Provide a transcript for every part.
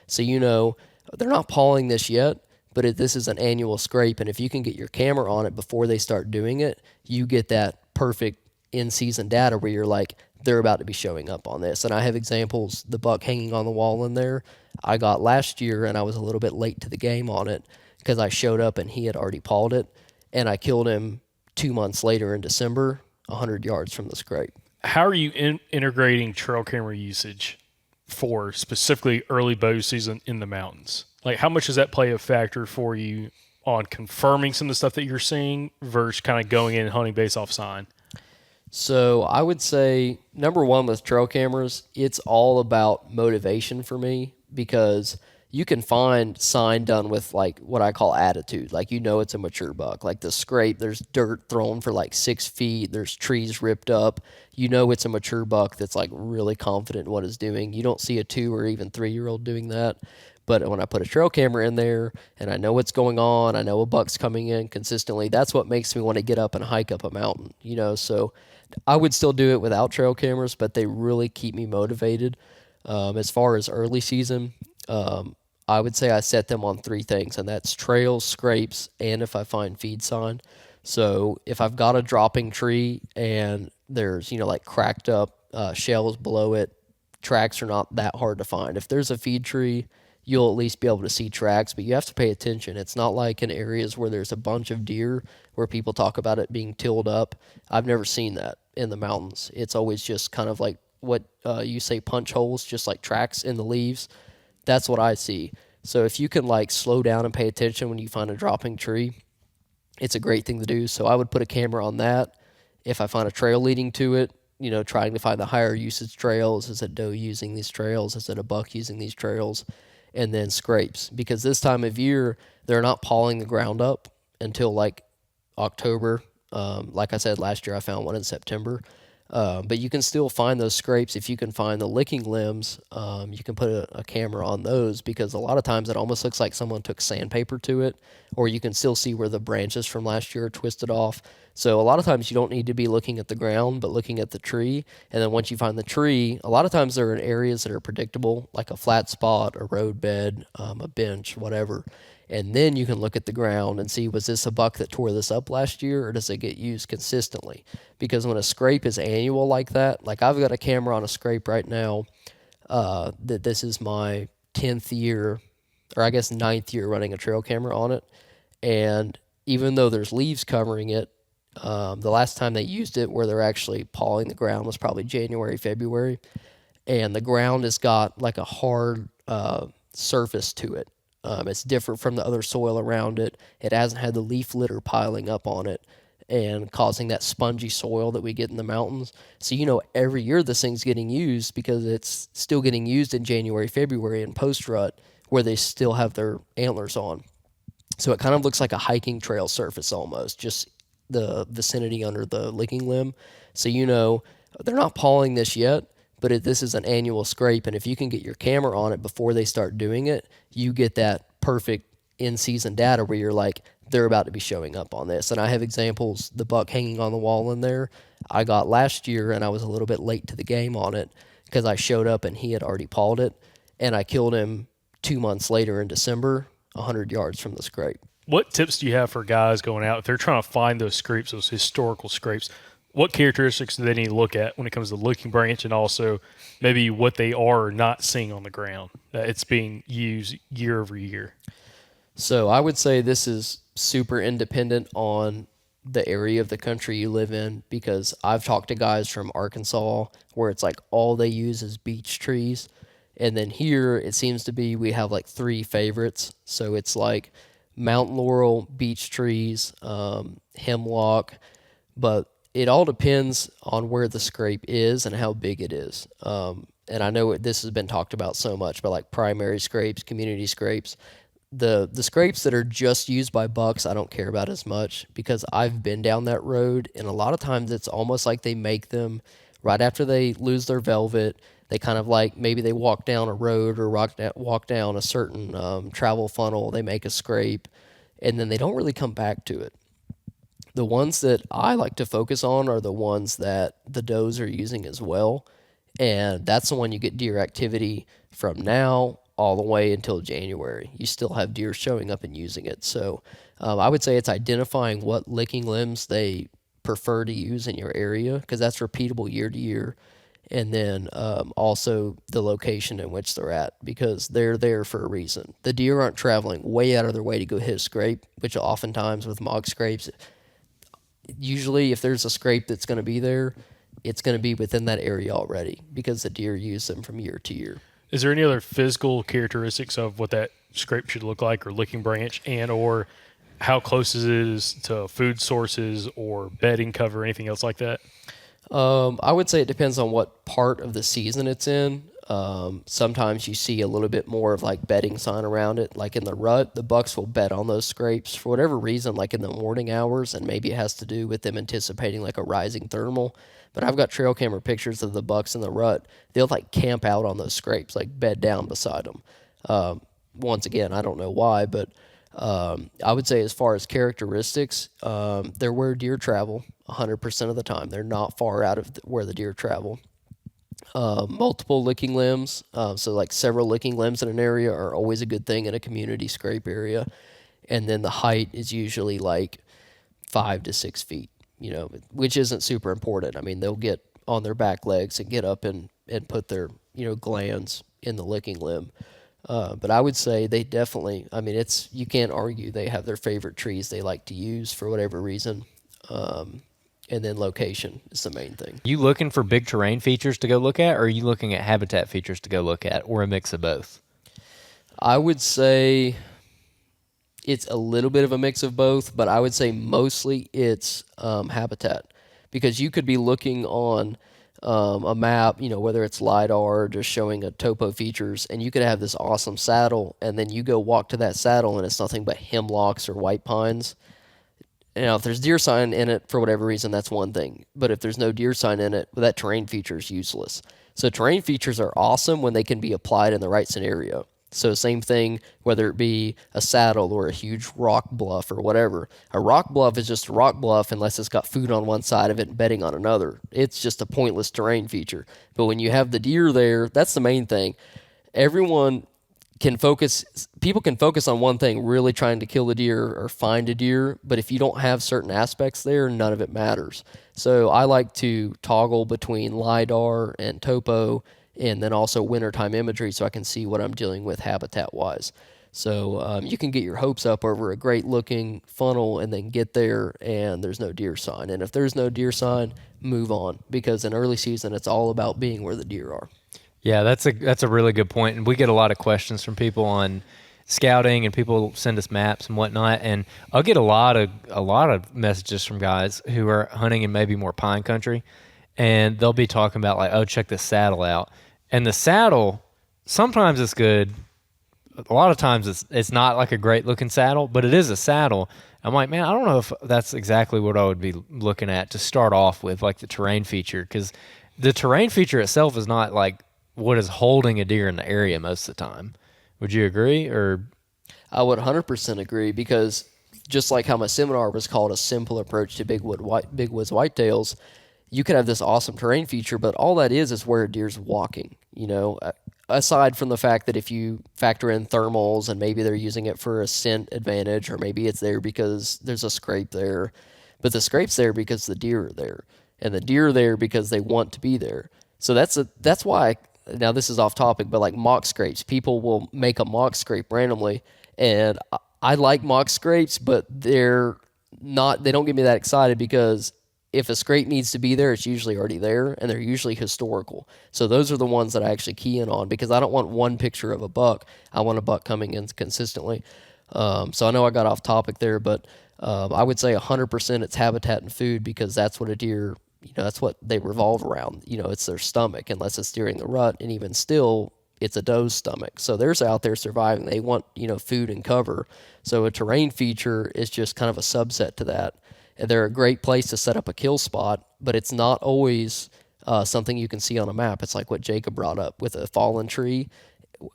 So they're not pawing this yet, but this is an annual scrape, and if you can get your camera on it before they start doing it, you get that perfect in-season data where you're like, they're about to be showing up on this. And I have examples, the buck hanging on the wall in there, I got last year, and I was a little bit late to the game on it because I showed up and he had already pawed it, and I killed him 2 months later in December, 100 yards from the scrape. How are you integrating trail camera usage for specifically early bow season in the mountains? Like, how much does that play a factor for you on confirming some of the stuff that you're seeing versus kind of going in and hunting based off sign? So I would say number one with trail cameras, it's all about motivation for me because you can find sign done with like what I call attitude. Like it's a mature buck. Like the scrape, there's dirt thrown for like 6 feet. There's trees ripped up. It's a mature buck that's like really confident in what it's doing. You don't see a 2 or even 3-year-old doing that. But when I put a trail camera in there and I know what's going on, I know a buck's coming in consistently, that's what makes me want to get up and hike up a mountain, So I would still do it without trail cameras, but they really keep me motivated. As far as early season, I would say I set them on 3 things, and that's trails, scrapes, and if I find feed sign. So if I've got a dropping tree and there's, like cracked up shells below it, tracks are not that hard to find. If there's a feed tree, you'll at least be able to see tracks, but you have to pay attention. It's not like in areas where there's a bunch of deer where people talk about it being tilled up. I've never seen that in the mountains. It's always just kind of like what you say punch holes, just like tracks in the leaves. That's what I see. So if you can like slow down and pay attention when you find a dropping tree, it's a great thing to do. So I would put a camera on that. If I find a trail leading to it, trying to find the higher usage trails. Is it doe using these trails? Is it a buck using these trails? And then scrapes. Because this time of year, they're not pawing the ground up until like October. Like I said, last year I found one in September. But you can still find those scrapes. If you can find the licking limbs, you can put a camera on those because a lot of times it almost looks like someone took sandpaper to it, or you can still see where the branches from last year are twisted off. So a lot of times you don't need to be looking at the ground, but looking at the tree. And then once you find the tree, a lot of times they're in areas that are predictable, like a flat spot, a road bed, a bench, whatever. And then you can look at the ground and see, was this a buck that tore this up last year, or does it get used consistently? Because when a scrape is annual like that, like I've got a camera on a scrape right now, that this is my 10th year, or I guess ninth year running a trail camera on it. And even though there's leaves covering it, the last time they used it where they're actually pawing the ground was probably January, February. And the ground has got like a hard surface to it. It's different from the other soil around it. It hasn't had the leaf litter piling up on it and causing that spongy soil that we get in the mountains. So, every year this thing's getting used because it's still getting used in January, February in post rut where they still have their antlers on. So it kind of looks like a hiking trail surface almost, just the vicinity under the licking limb. So, they're not pawing this yet, but this is an annual scrape, and if you can get your camera on it before they start doing it, you get that perfect in-season data where you're like, they're about to be showing up on this. And I have examples, the buck hanging on the wall in there, I got last year, and I was a little bit late to the game on it because I showed up and he had already pawed it, and I killed him 2 months later in December, 100 yards from the scrape. What tips do you have for guys going out if they're trying to find those scrapes, those historical scrapes? What characteristics do they need to look at when it comes to looking branch, and also maybe what they are not seeing on the ground that it's being used year over year? So I would say this is super independent on the area of the country you live in because I've talked to guys from Arkansas where it's like all they use is beech trees. And then here it seems to be we have like 3 favorites. So it's like mountain laurel, beech trees, hemlock, but it all depends on where the scrape is and how big it is. And I know this has been talked about so much, but like primary scrapes, community scrapes, the scrapes that are just used by bucks, I don't care about as much because I've been down that road, and a lot of times it's almost like they make them right after they lose their velvet. They kind of like maybe they walk down a road or walk down a certain travel funnel. They make a scrape, and then they don't really come back to it. The ones that I like to focus on are the ones that the does are using as well. And that's the one you get deer activity from now all the way until January. You still have deer showing up and using it. So I would say it's identifying what licking limbs they prefer to use in your area, because that's repeatable year to year. And then also the location in which they're at, because they're there for a reason. The deer aren't traveling way out of their way to go hit a scrape, which oftentimes with mock scrapes, usually if there's a scrape that's going to be there, it's going to be within that area already because the deer use them from year to year. Is there any other physical characteristics of what that scrape should look like, or licking branch, and or how close it is to food sources or bedding cover, anything else like that? I would say it depends on what part of the season it's in. Sometimes you see a little bit more of like bedding sign around it. Like in the rut, the bucks will bed on those scrapes for whatever reason, like in the morning hours, and maybe it has to do with them anticipating like a rising thermal. But I've got trail camera pictures of the bucks in the rut. They'll like camp out on those scrapes, like bed down beside them. Once again, I don't know why, but I would say as far as characteristics, they're where deer travel 100% of the time. They're not far out of where the deer travel. Multiple licking limbs, so like several licking limbs in an area are always a good thing in a community scrape area. And then the height is usually like 5 to 6 feet, which isn't super important. I mean, they'll get on their back legs and get up and put their, glands in the licking limb. But I would say they definitely, I mean, you can't argue they have their favorite trees they like to use for whatever reason. And then location is the main thing. You looking for big terrain features to go look at, or are you looking at habitat features to go look at, or a mix of both? I would say it's a little bit of a mix of both, but I would say mostly it's habitat, because you could be looking on a map, whether it's LiDAR or just showing a topo features, and you could have this awesome saddle, and then you go walk to that saddle and it's nothing but hemlocks or white pines. If there's deer sign in it for whatever reason, that's one thing. But if there's no deer sign in it, well, that terrain feature is useless. So terrain features are awesome when they can be applied in the right scenario. So same thing, whether it be a saddle or a huge rock bluff or whatever. A rock bluff is just a rock bluff unless it's got food on one side of it and bedding on another. It's just a pointless terrain feature. But when you have the deer there, that's the main thing. People can focus on one thing, really trying to kill the deer or find a deer, but if you don't have certain aspects there, none of it matters. So I like to toggle between LiDAR and topo, and then also wintertime imagery, so I can see what I'm dealing with habitat-wise. So you can get your hopes up over a great-looking funnel and then get there, and there's no deer sign. And if there's no deer sign, move on, because in early season, it's all about being where the deer are. Yeah, that's a really good point, and we get a lot of questions from people on scouting, and people send us maps and whatnot, and I'll get a lot of messages from guys who are hunting in maybe more pine country, and they'll be talking about like, oh, check this saddle out, and the saddle sometimes it's good, a lot of times it's not like a great looking saddle, but it is a saddle. I'm like, man, I don't know if that's exactly what I would be looking at to start off with, like the terrain feature, because the terrain feature itself is not like what is holding a deer in the area most of the time. Would you agree? Or I would 100% agree, because just like how my seminar was called A Simple Approach to Big Woods Whitetails, you could have this awesome terrain feature, but all that is where a deer's walking, aside from the fact that if you factor in thermals and maybe they're using it for a scent advantage, or maybe it's there because there's a scrape there, but the scrape's there because the deer are there, and the deer are there because they want to be there. So that's why, now this is off topic, but like mock scrapes, people will make a mock scrape randomly, and I like mock scrapes, but they don't get me that excited, because if a scrape needs to be there, it's usually already there, and they're usually historical. So those are the ones that I actually key in on, because I don't want one picture of a buck. I want a buck coming in consistently. So I know I got off topic there, but I would say 100% it's habitat and food, because that's what a deer, that's what they revolve around. It's their stomach, unless it's during the rut, and even still, it's a doe's stomach. So they're out there surviving. They want, food and cover. So a terrain feature is just kind of a subset to that. And they're a great place to set up a kill spot, but it's not always something you can see on a map. It's like what Jacob brought up with a fallen tree,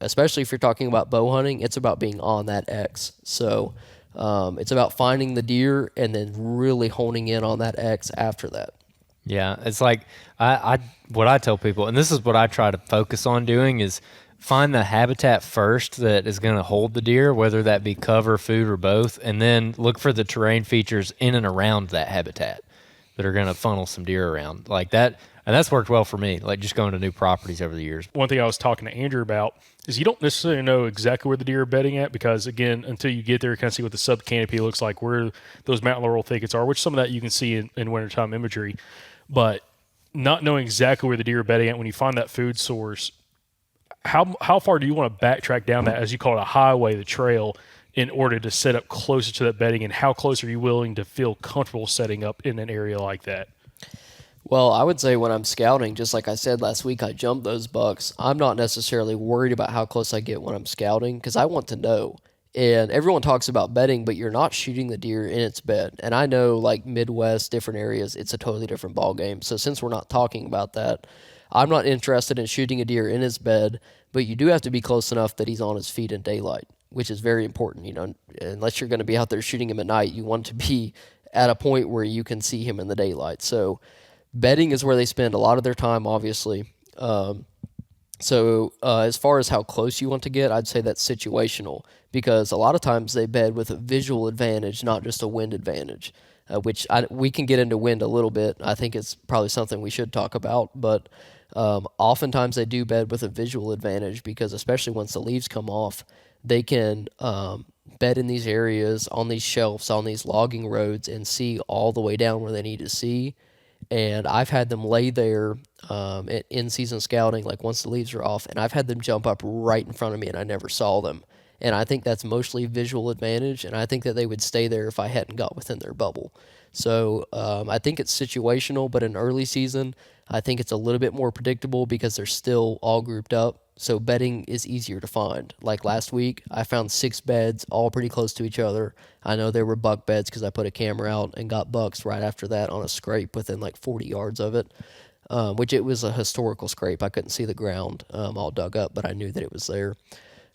especially if you're talking about bow hunting. It's about being on that X. So it's about finding the deer and then really honing in on that X after that. yeah, it's like what I tell people, and this is what I try to focus on doing, is find the habitat first that is going to hold the deer, whether that be cover, food, or both, and then look for the terrain features in and around that habitat that are going to funnel some deer around like that. And that's worked well for me, like just going to new properties over the years. One thing I was talking to Andrew about is you don't necessarily know exactly where the deer are bedding at because, again, until you get there, you kind of see what the sub canopy looks like, where those mountain laurel thickets are, which some of that you can see in wintertime imagery. But not knowing exactly where the deer are bedding at, when you find that food source, how far do you want to backtrack down that, as you call it, a highway, the trail, in order to set up closer to that bedding? And how close are you willing to feel comfortable setting up in an area like that? Well, I would say when I'm scouting, just like I said last week, I jumped those bucks. I'm not necessarily worried about how close I get when I'm scouting because I want to know. And everyone talks about bedding, but you're not shooting the deer in its bed. And I know, like Midwest, different areas, it's a totally different ball game. So since we're not talking about that, I'm not interested in shooting a deer in his bed. But you do have to be close enough that he's on his feet in daylight, which is very important. You know, unless you're going to be out there shooting him at night, you want to be at a point where you can see him in the daylight. So bedding is where they spend a lot of their time, obviously. As far as how close you want to get, I'd say that's situational because a lot of times they bed with a visual advantage, not just a wind advantage, we can get into wind a little bit. I think it's probably something we should talk about, but oftentimes they do bed with a visual advantage because especially once the leaves come off, they can bed in these areas, on these shelves, on these logging roads, and see all the way down where they need to see. And I've had them lay there at in-season scouting, like once the leaves are off, and I've had them jump up right in front of me, and I never saw them. And I think that's mostly visual advantage, and I think that they would stay there if I hadn't got within their bubble. So I think it's situational, but in early season, I think it's a little bit more predictable because they're still all grouped up. So bedding is easier to find. Like last week, I found 6 beds all pretty close to each other. I know they were buck beds because I put a camera out and got bucks right after that on a scrape within like 40 yards of it, which it was a historical scrape. I couldn't see the ground all dug up, but I knew that it was there.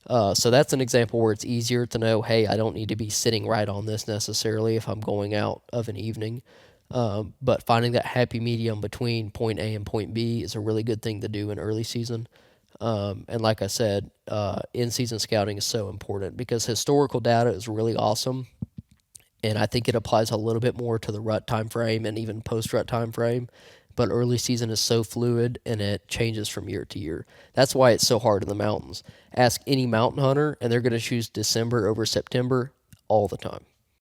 So that's an example where it's easier to know, hey, I don't need to be sitting right on this necessarily if I'm going out of an evening. But finding that happy medium between point A and point B is a really good thing to do in early season. And like I said, in-season scouting is so important because historical data is really awesome. And I think it applies a little bit more to the rut time frame and even post-rut time frame. But early season is so fluid and it changes from year to year. That's why it's so hard in the mountains. Ask any mountain hunter and they're going to choose December over September all the time.